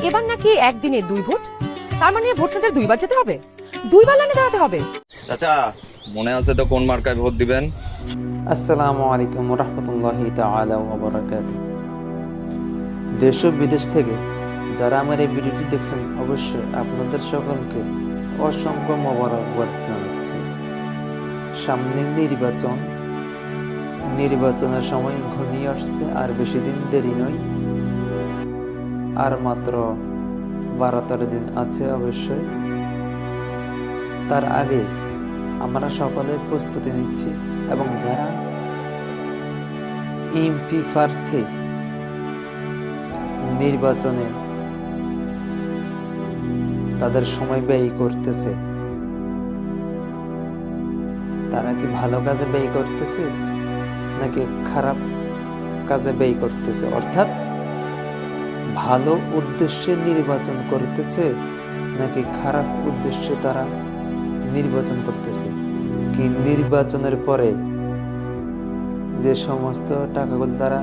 এবার নাকি একদিনে 2 ভোট, তার মানে ভোট সেন্টার 2বার যেতে হবে, 2বার লাইনে দাঁড়াতে হবে। চাচা, মনে আছে তো কোন মার্কায় ভোট দিবেন? আসসালামু আলাইকুম রহমতুল্লাহি তাআলা ওয়া বারাকাতুহু। দেশ ও বিদেশ থেকে যারা আমার এই ভিডিওটি দেখছেন, অবশ্যই আপনাদের সকলকে অসংখ্য মোবারকবাদ জানাচ্ছি। সামনে নির্বাচনের সময় ঘনিয়ে আসছে, আর বেশি দিন দেরি নয়, আর মাত্র 12-13 দিন আছে অবশ্যই। তার আগে আমরা সকলে প্রস্তুতি নিচ্ছি, এবং যারা এমপি প্রার্থী নির্বাচনে তাদের সময় ব্যয় করতেছে, তারা কি ভালো কাজে ব্যয় করতেছে নাকি খারাপ কাজে ব্যয় করতেছে? অর্থাৎ ভালো উদ্দেশ্যে নির্বাচন করতেছে নাকি খারাপ উদ্দেশ্যে তারা নির্বাচন করতেছে? কি নির্বাচনের পরে যে সমস্ত টাকাগুলো তারা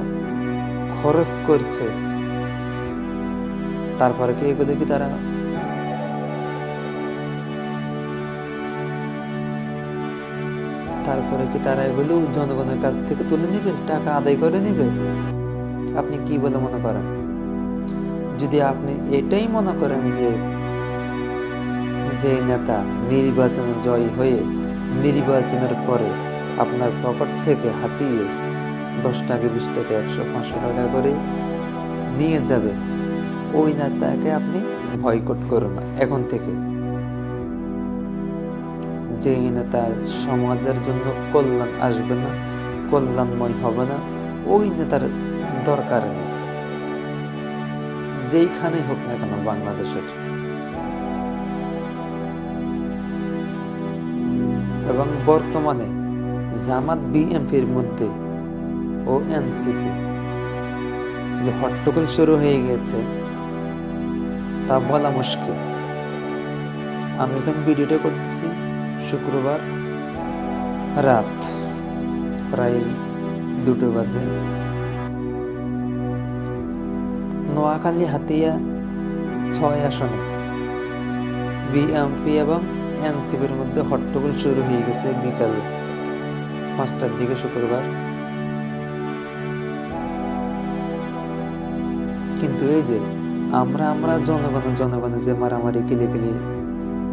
খরচ করছে, তারপরে কি এগুলো কি তারা এগুলো জনগণের কাছ থেকে তুলে নিবে, টাকা আদায় করে নিবে? আপনি কি বলে মনে করেন? যদি আপনি এটাই মনে করেন যে নেতা নির্বাচনে জয়ী হয়ে নির্বাচনের পরে আপনার পকেট থেকে হাতিয়ে 10 টাকা, 20 টাকা, 100-500 টাকা করে নিয়ে যাবে, ওই নেতাকে আপনি বয়কট করুন না এখন থেকে। যে নেতা সমাজের জন্য কল্যাণ আসবে না, কল্যাণময় হবে না, ওই নেতার দরকার নেই, যেইখানে হোক না কেন বাংলাদেশের। এবং বর্তমানে জামাত বিএনপির মধ্যে ও এনসিপি যে হট্টগোল শুরু হয়ে গেছে, তা বলা মুশকিল। আমি এখন ভিডিওটা করতেছি শুক্রবার রাত প্রায় 2টো বাজে। নোয়াখালী হাতিয়া 6 আসনে বিএনপি এবং এনসিপির মধ্যে হট্টগোল শুরু হয়ে গেছে বিকাল 5টার দিকে শুক্রবার। কিন্তু এই যে আমরা জনগণে যে মারামারি কিলিকিলি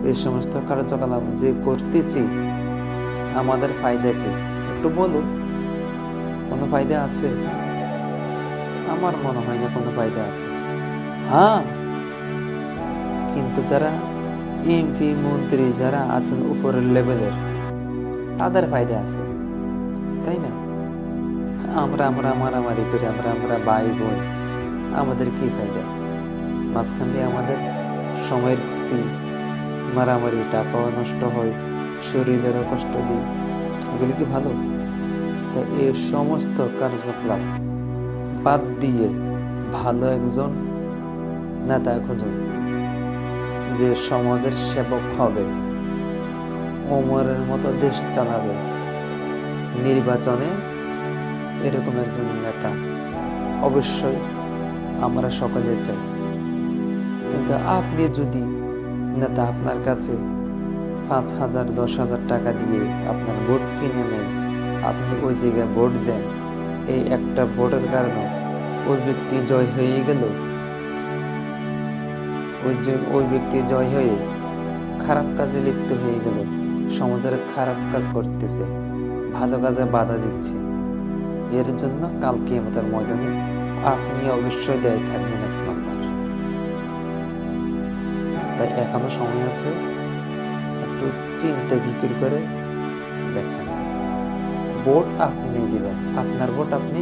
এই সমস্ত কার্যকলাপ যে করতেছি, আমাদের ফায়দা কি? একটু বলুন, কোনো ফায়দা আছে? আমার মনে হয় না কোনো ফায়দা আছে। হ্যাঁ, কিন্তু যারা এমপি মন্ত্রী যারা আছেন উপরের লেভেলের, তাদের ফায়দা আছে, তাই না? আমরা মারামারি করি, আমরা ভাই বোন, আমাদের কি ফায়দা? মাঝখান দিয়ে আমাদের সময়ের ক্ষতি, মারামারি, টাকাও নষ্ট হয়, শরীরেরও কষ্ট দিই, এগুলি কি ভালো? তো এই সমস্ত কার্যকলাপ বাদ দিয়ে ভালো একজন নেতা খুঁজুন, যে সমাজের সেবক হবে, ওমরের মতো দেশ চালাবে। নির্বাচনে এরকম একজন নেতা অবশ্যই আমরা সকলে চাই। কিন্তু আপনি যদি নেতা আপনার কাছে 5,000, 10,000 টাকা দিয়ে আপনার ভোট কিনে নেন, আপনি ওই জায়গায় ভোট দেন, এই একটা ভোটের কারণে ওই ব্যক্তি জয় হয়ে গেল, ওই ব্যক্তি জয় হয়ে খারাপ কাজে লিপ্ত হয়ে গেল, সমাজের খারাপ কাজ করতেছে, ভালো কাজে বাধা দিচ্ছে, এর জন্য কাল কিয়ামতের ময়দানে আপনি অবশ্যই দায়ী থাকবেন এক নম্বর। তাই এখনো সময় আছে, একটু চিন্তা বিক্রি করে দেখেন। ভোট আপনি দিবেন, আপনার ভোট আপনি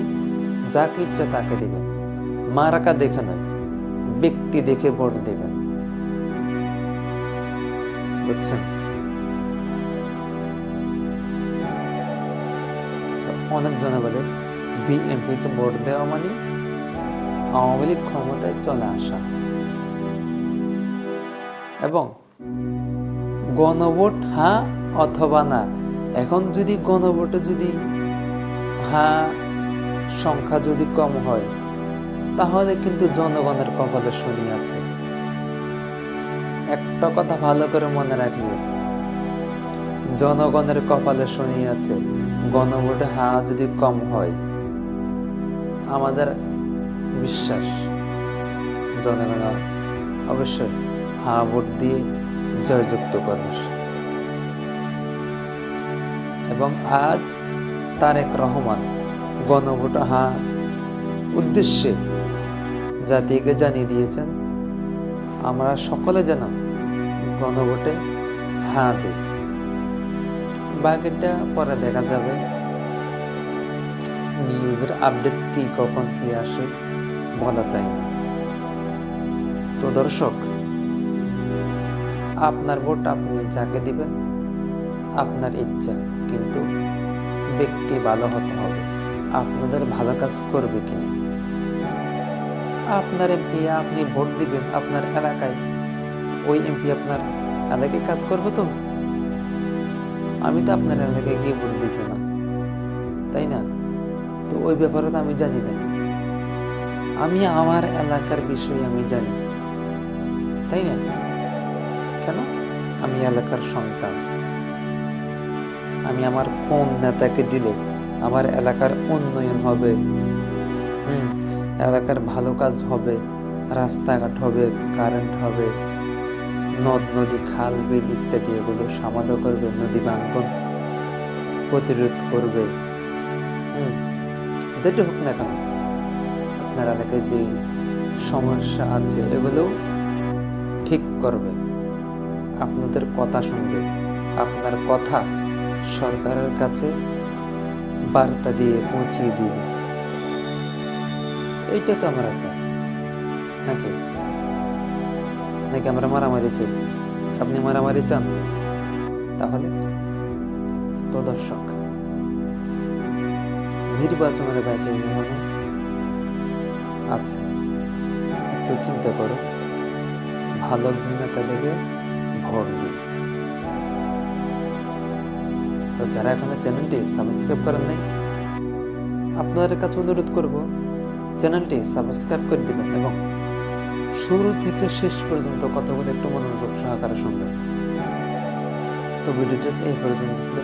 যাকে ইচ্ছা তাকে দিবেন, মারাকা দেখে নয়, ব্যক্তি দেখে ভোট দিবেন, বুঝছেন? অনেক জনে বলে বিএনপিকে ভোট দেওয়া মানে আওয়ামী লীগ ক্ষমতায় চলে আসা, এবং গণভোট হ্যাঁ অথবা না। এখন যদি গণভোটে যদি হ্যাঁ সংখ্যা যদি কম হয়, তাহলে কিন্তু জনগণের কপালে শনি আছে। একটা কথা ভালো করে মনে রাখিও, জনগণের কপালে শনি আছে। গণভোটে হা যদি কম হয়, আমাদের বিশ্বাস জনগণ অবশ্যই হা ভোট দিয়ে জয়যুক্ত করবে। এবং আজ তারেক রহমান গণভোট হা উদ্দেশ্যে জাতিকে জানিয়ে দিয়েছেন, আমরা সকলে যেন গণভোটে হা দিই। বাকিটা পরে দেখা যাবে, নিউজের আপডেট কি কখন কি আসে বলা যায় না। তো দর্শক, আপনার ভোট আপনি যাকে দিবেন আপনার ইচ্ছা, কিন্তু ব্যক্তি ভালো হতে হবে, আপনাদের ভালো কাজ করবে কিনা। আপনার এমপি আপনি ভোট দিবেন আপনার এলাকায়, ওই এমপি আপনার এলাকায় কাজ করবে তো? আমি তো আপনার এলাকায় গিয়ে ভোট দিব না, তাই না? তো ওই ব্যাপারে তো আমি জানি না, আমি আমার এলাকার বিষয়ে আমি জানি, তাই না? কেন? আমি এলাকার সন্তান। আমি আমার কোন নেতাকে দিলে আমার এলাকার উন্নয়ন হবে, এলাকার ভালো কাজ হবে, রাস্তাঘাট হবে, কারেন্ট হবে, নদ নদী খাল বিল ইত্যাদি এগুলো সমাধা করবে, নদী ভাঙ্গন প্রতিরোধ করবে, যেটা হোক না কেন আপনার এলাকায় যে সমস্যা আছে এগুলো ঠিক করবে, আপনাদের কথা শুনবে, আপনার কথা সরকারের কাছে বার্তা দিয়ে পৌঁছিয়ে দিবে। এইটা তো আমরা চাই, নাকি নাকি আমরা মারামারি চাই? আপনি মারামারি চান? তাহলে তো দর্শক, নির্বাচনের ব্যাগে আচ্ছা একটু চিন্তা করো, ভালো একজন নেতা দেখে ভোট দিন। তো যারা এখনো চ্যানেলটি সাবস্ক্রাইব করেন নাই, আপনাদের কাছে অনুরোধ করব চ্যানেলটি সাবস্ক্রাইব করে দিবেন এবং শুরু থেকে শেষ পর্যন্ত কথাগুলো একটু মনোযোগ সহকারে শুনবেন। তো ভিডিওটা এই পর্যন্ত ছিল,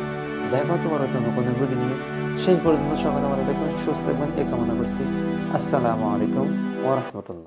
দেখা হচ্ছে পরবর্তী কোনো ভিডিও নিয়ে। সেই পর্যন্ত সকলে ভালো দেখবেন, সুস্থ থাকবেন এই কামনা করছি। আসসালামু আলাইকুম ওয়া রাহমাতুল্লাহ।